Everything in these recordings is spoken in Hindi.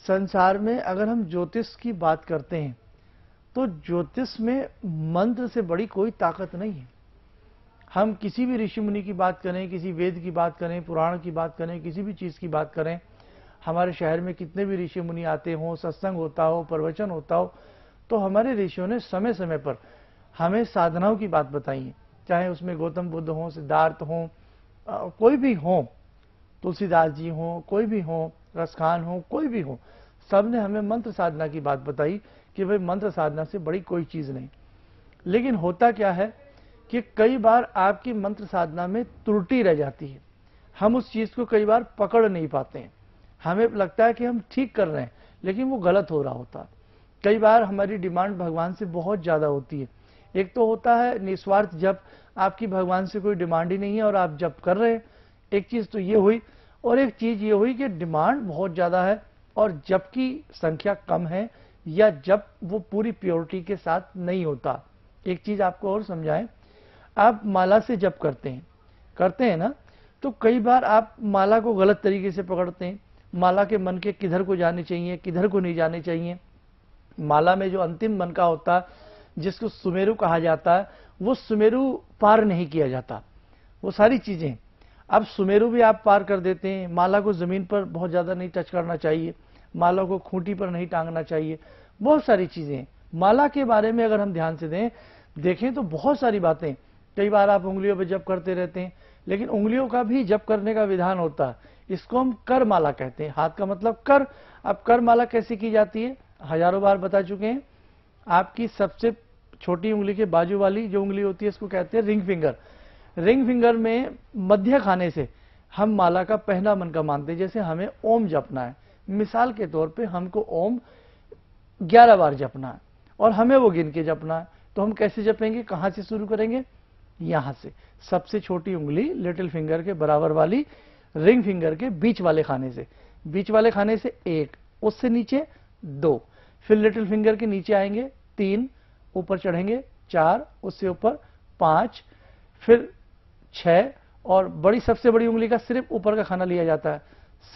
संसार में अगर हम ज्योतिष की बात करते हैं तो ज्योतिष में मंत्र से बड़ी कोई ताकत नहीं है। हम किसी भी ऋषि मुनि की बात करें, किसी वेद की बात करें, पुराण की बात करें, किसी भी चीज़ की बात करें, हमारे शहर में कितने भी ऋषि मुनि आते हों, सत्संग होता हो, प्रवचन होता हो, तो हमारे ऋषियों ने समय समय पर हमें साधनाओं की बात बताई है। चाहे उसमें गौतम बुद्ध हों, सिद्धार्थ हों, कोई भी हों, तुलसीदास जी हों, कोई भी हों, रसखान हों, कोई भी हो, सब ने हमें मंत्र साधना की बात बताई कि भाई मंत्र साधना से बड़ी कोई चीज़ नहीं। लेकिन होता क्या है कि कई बार आपकी मंत्र साधना में त्रुटि रह जाती है। हम उस चीज़ को कई बार पकड़ नहीं पाते हैं। हमें लगता है कि हम ठीक कर रहे हैं, लेकिन वो गलत हो रहा होता। कई बार हमारी डिमांड भगवान से बहुत ज़्यादा होती है। एक तो होता है निस्वार्थ जप, आपकी भगवान से कोई डिमांड ही नहीं है और आप जप कर रहे हैं। एक चीज़ तो ये हुई, और एक चीज़ ये हुई कि डिमांड बहुत ज़्यादा है और जप की संख्या कम है, या जप वो पूरी प्योरिटी के साथ नहीं होता। एक चीज़ आपको और समझाएं, आप माला से जप करते हैं ना, तो कई बार आप माला को गलत तरीके से पकड़ते हैं। माला के मन के किधर को जाने चाहिए, किधर को नहीं जाने चाहिए। माला में जो अंतिम मन का होता है, जिसको सुमेरु कहा जाता है, वो सुमेरु पार नहीं किया जाता। वो सारी चीज़ें, अब सुमेरु भी आप पार कर देते हैं। माला को ज़मीन पर बहुत ज़्यादा नहीं टच करना चाहिए, माला को खूंटी पर नहीं टांगना चाहिए, बहुत सारी चीज़ें। माला के बारे में अगर हम ध्यान से देखें तो बहुत सारी बातें। कई बार आप उंगलियों पर जप करते रहते हैं, लेकिन उंगलियों का भी जप करने का विधान होता है। इसको हम कर माला कहते हैं। हाथ का मतलब कर। अब कर माला कैसे की जाती है, हजारों बार बता चुके हैं। आपकी सबसे छोटी उंगली के बाजू वाली जो उंगली होती है, इसको कहते हैं रिंग फिंगर। रिंग फिंगर में मध्य खाने से हम माला का पहला मन का मानते हैं। जैसे हमें ओम जपना है, मिसाल के तौर पे हमको ओम 11 बार जपना है और हमें वो गिन के जपना है, तो हम कैसे जपेंगे, कहाँ से शुरू करेंगे, यहाँ से। सबसे छोटी उंगली लिटिल फिंगर के बराबर वाली रिंग फिंगर के बीच वाले खाने से, बीच वाले खाने से 1, उससे नीचे 2, फिर लिटिल फिंगर के नीचे आएंगे 3, ऊपर चढ़ेंगे 4, उससे ऊपर 5, फिर 6, और बड़ी सबसे बड़ी उंगली का सिर्फ ऊपर का खाना लिया जाता है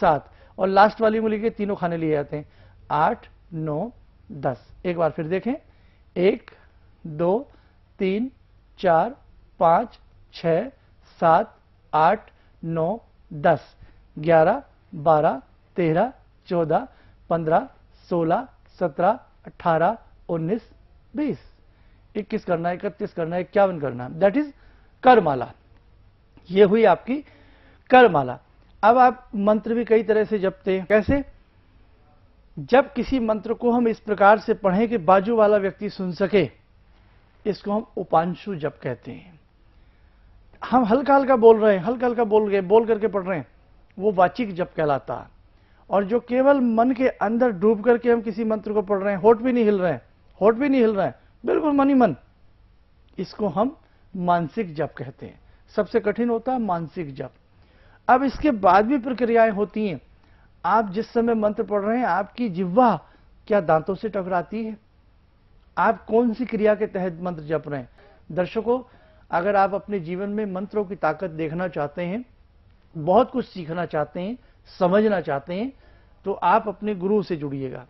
7, और लास्ट वाली उंगली के तीनों खाने लिए जाते हैं 8, 9, 10। एक बार फिर देखें, 1, 2, 3, 4, 5, 6, 7, 8, 9, 10, 11, 12, 13, 14, 15, 16, 17, 18, 19, 20, 21 करना है, 31 करना है, 51 करना है। That is करमाला। ये हुई आपकी करमाला। अब आप मंत्र भी कई तरह से जपते हैं। कैसे? जब किसी मंत्र को हम इस प्रकार से पढ़ें कि बाजू वाला व्यक्ति सुन सके, इसको हम उपांशु जप कहते हैं। हम हल्का हल्का बोल रहे हैं, हल्का हल्का बोल करके पढ़ रहे हैं, वो वाचिक जप कहलाता है। और जो केवल मन के अंदर डूब करके हम किसी मंत्र को पढ़ रहे हैं, होठ भी नहीं हिल रहे हैं, बिल्कुल मन ही मन, इसको हम मानसिक जप कहते हैं। सबसे कठिन होता है मानसिक जप। अब इसके बाद भी प्रक्रियाएं होती हैं। आप जिस समय मंत्र पढ़ रहे हैं, आपकी जिह्वा क्या दांतों से टकराती है? आप कौन सी क्रिया के तहत मंत्र जप रहे हैं? दर्शकों, अगर आप अपने जीवन में मंत्रों की ताकत देखना चाहते हैं, बहुत कुछ सीखना चाहते हैं, समझना चाहते हैं, तो आप अपने गुरु से जुड़िएगा,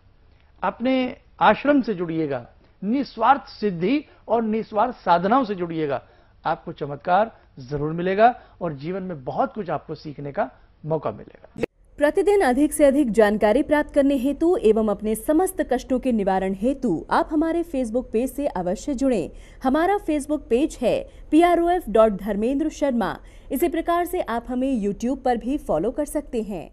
अपने आश्रम से जुड़िएगा, निस्वार्थ सिद्धि और निस्वार्थ साधनाओं से जुड़िएगा। आपको चमत्कार जरूर मिलेगा और जीवन में बहुत कुछ आपको सीखने का मौका मिलेगा। प्रतिदिन अधिक से अधिक जानकारी प्राप्त करने हेतु एवं अपने समस्त कष्टों के निवारण हेतु आप हमारे फेसबुक पेज से अवश्य जुड़ें। हमारा फेसबुक पेज है PROF.धर्मेंद्र शर्मा। इसी प्रकार से आप हमें YouTube पर भी फॉलो कर सकते हैं।